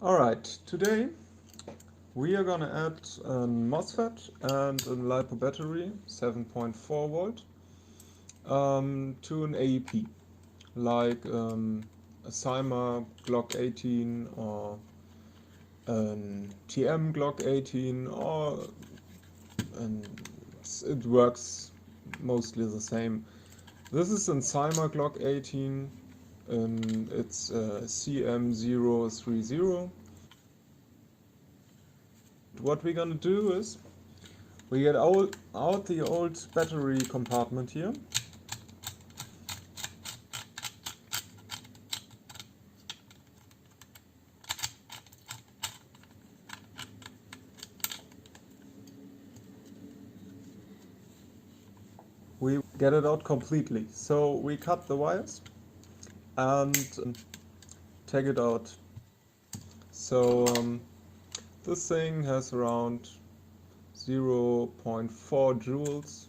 Alright, today we are gonna add a MOSFET and a LiPo battery, 7.4 volt, to an AEP, like a Cyma G18 or an TM G18, or it works mostly the same. This is a Cyma G18 and it's CM.030. What we're gonna do is we get out the old battery compartment here. We get it out completely. So we cut the wires and take it out. So this thing has around 0.4 joules.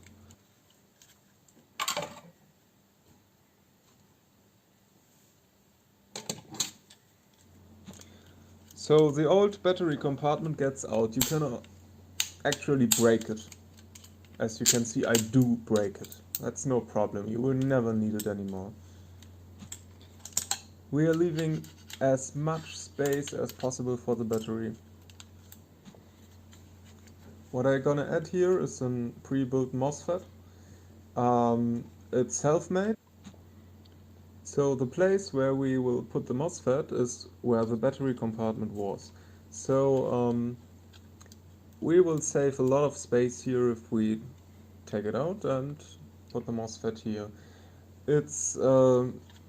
So the old battery compartment gets out. You can actually break it. As you can see, I do break it. That's no problem. You will never need it anymore. We are leaving as much space as possible for the battery. What I'm gonna add here is a pre-built MOSFET. It's self-made. So the place where we will put the MOSFET is where the battery compartment was. So we will save a lot of space here if we take it out and put the MOSFET here. It's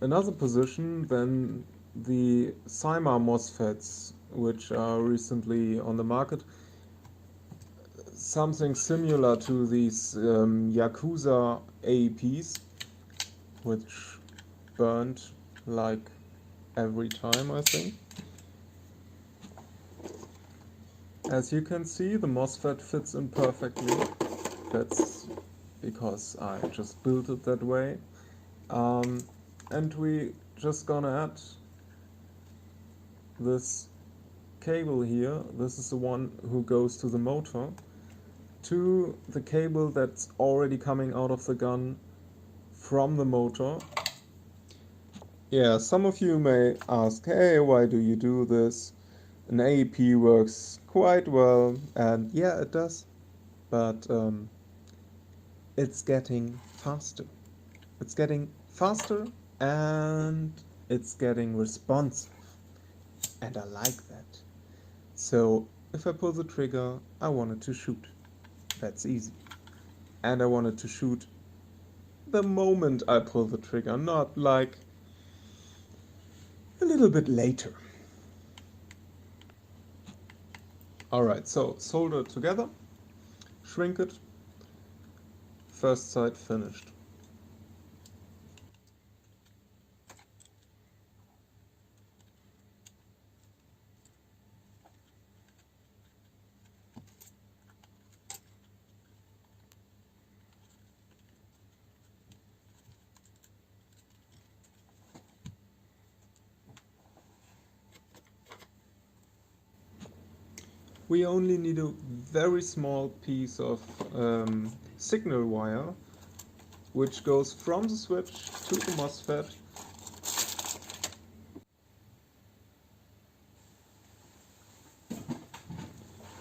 another position than the Cyma MOSFETs, which are recently on the market. Something similar to these Yakuza AEPs, which burned like every time, I think. As you can see, the MOSFET fits in perfectly. That's because I just built it that way. And we just gonna add this cable here. This is the one who goes to the motor, to the cable that's already coming out of the gun from the motor. Yeah, some of you may ask, hey, why do you do this? An AEP works quite well, and yeah, it does, but it's getting faster. It's getting faster and it's getting responsive, and I like that. So if I pull the trigger, I want it to shoot. That's easy. And I want it to shoot the moment I pull the trigger, not like a little bit later. Alright, so solder it together, shrink it, first side finished. We only need a very small piece of signal wire, which goes from the switch to the MOSFET.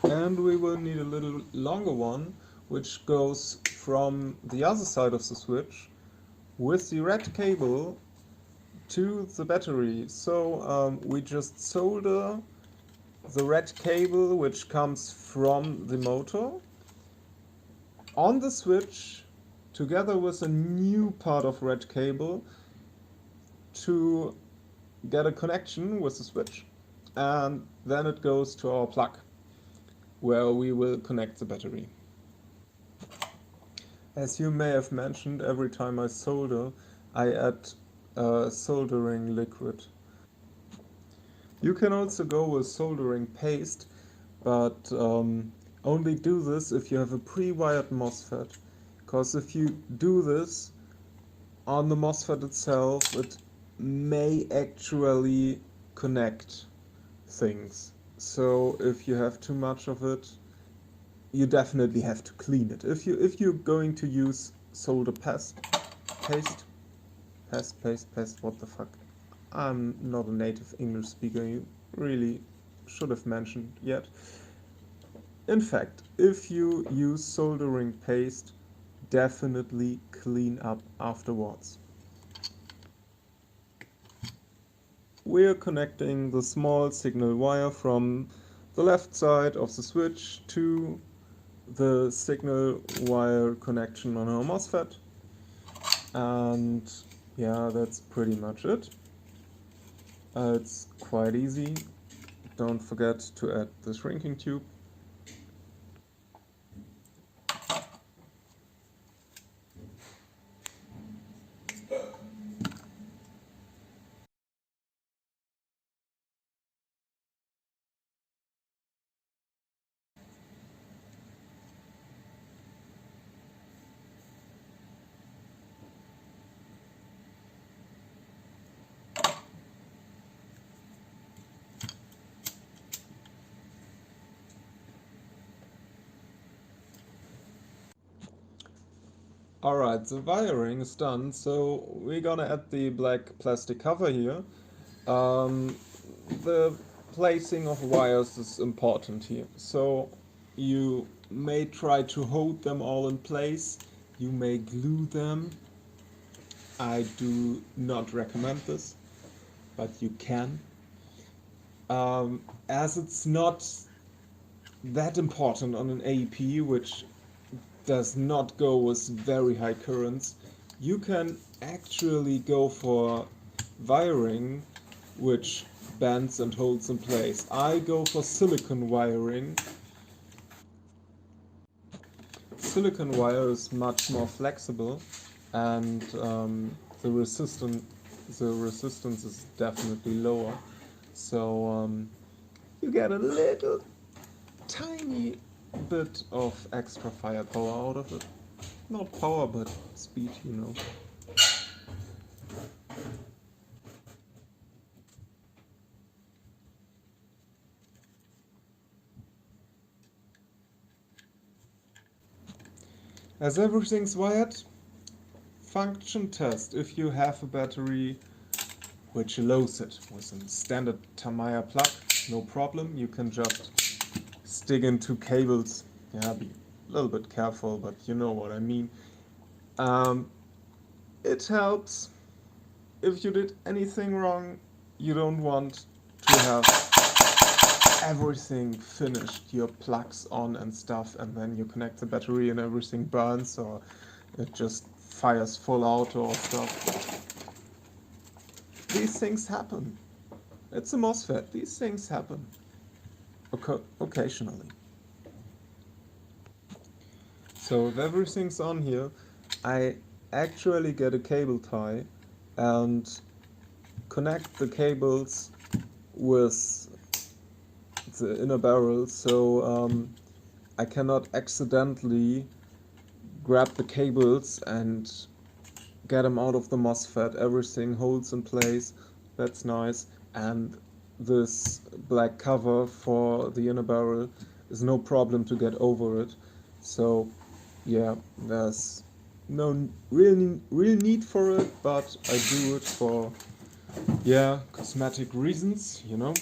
And we will need a little longer one, which goes from the other side of the switch with the red cable to the battery. So we just solder the red cable, which comes from the motor, on the switch together with a new part of red cable to get a connection with the switch, and then it goes to our plug where we will connect the battery. As you may have mentioned, every time I solder, I add soldering liquid. You can also go with soldering paste, but only do this if you have a pre-wired MOSFET, because if you do this on the MOSFET itself, it may actually connect things. So if you have too much of it, you definitely have to clean it. If you're going to use solder paste, what the fuck? I'm not a native English speaker, you really should have mentioned yet. In fact, if you use soldering paste, definitely clean up afterwards. We're connecting the small signal wire from the left side of the switch to the signal wire connection on our MOSFET. And yeah, that's pretty much it. It's quite easy. Don't forget to add the shrinking tube. Alright, the wiring is done, so we're gonna add the black plastic cover here. The placing of wires is important here. So you may try to hold them all in place, you may glue them. I do not recommend this, but you can. As it's not that important on an AEP, which does not go with very high currents, you can actually go for wiring which bends and holds in place. I go for silicon wiring. Silicon wire is much more flexible, and the resistance is definitely lower. So you get a little tiny bit of extra firepower out of it. Not power, but speed, you know. As everything's wired, function test. If you have a battery which allows it with a standard Homeier plug, no problem. You can just stick in two cables. Yeah, be a little bit careful, but you know what I mean. It helps. If you did anything wrong, you don't want to have everything finished, your plugs on and stuff, and then you connect the battery and everything burns, or it just fires full out or stuff. These things happen. It's a MOSFET. These things happen occasionally. So if everything's on here, I actually get a cable tie and connect the cables with the inner barrel, so I cannot accidentally grab the cables and get them out of the MOSFET. Everything holds in place. That's nice. And this black cover for the inner barrel is no problem to get over it. So yeah, there's no real need for it, but I do it for, yeah, cosmetic reasons, you know.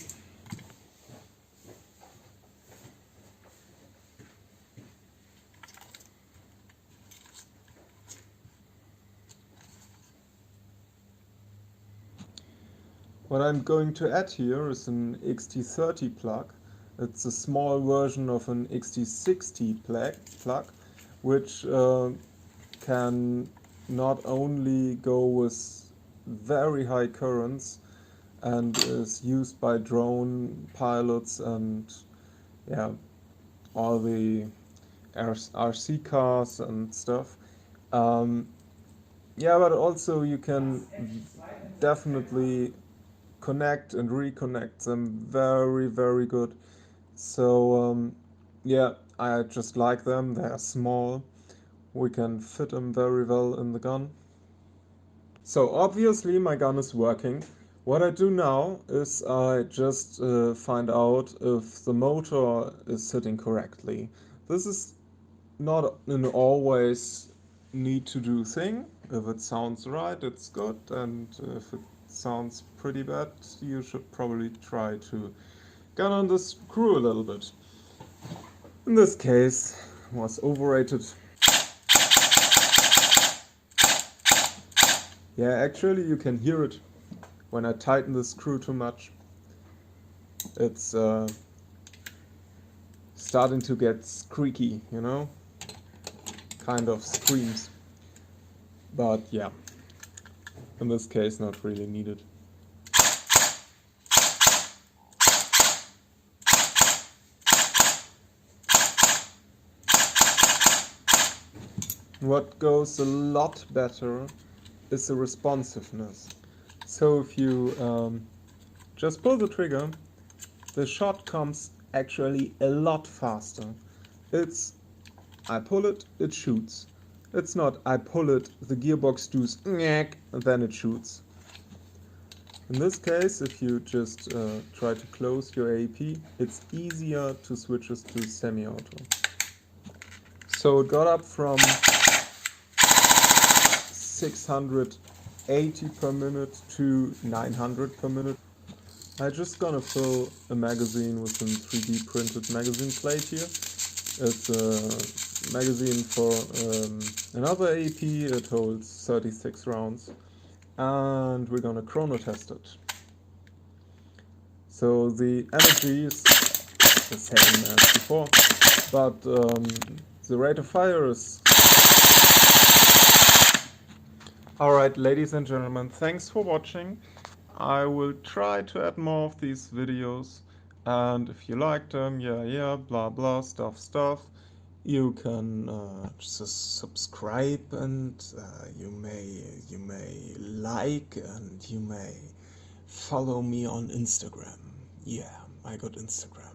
What I'm going to add here is an XT30 plug. It's a small version of an XT60 plug, which can not only go with very high currents and is used by drone pilots and yeah, all the RC cars and stuff. Yeah, but also you can definitely connect and reconnect them very good. So yeah, I just like them. They're small. We can fit them very well in the gun. So obviously my gun is working. What I do now is I just find out if the motor is sitting correctly. This is not an always need to do thing. If it sounds right, it's good, and if it sounds pretty bad, you should probably try to get on the screw a little bit. In this case, it was overrated. Yeah, actually you can hear it when I tighten the screw too much. It's starting to get squeaky, you know? Kind of screams. But yeah, in this case not really needed. What goes a lot better is the responsiveness. So if you just pull the trigger, the shot comes actually a lot faster. It's I pull it, it shoots. It's not I pull it, the gearbox does nyek, and then it shoots. In this case, if you just try to close your AEP, it's easier to switch this to semi-auto. So it got up from 680 per minute to 900 per minute. I'm just gonna fill a magazine with some 3D printed magazine plate here. It's a magazine for another AEP. It holds 36 rounds, and we're gonna chrono test it. So the energy is the same as before, but the rate of fire is... Alright, ladies and gentlemen, thanks for watching. I will try to add more of these videos, and if you like them, yeah, blah blah, stuff, you can just subscribe, and you may like, and you may follow me on Instagram. Yeah, I got Instagram.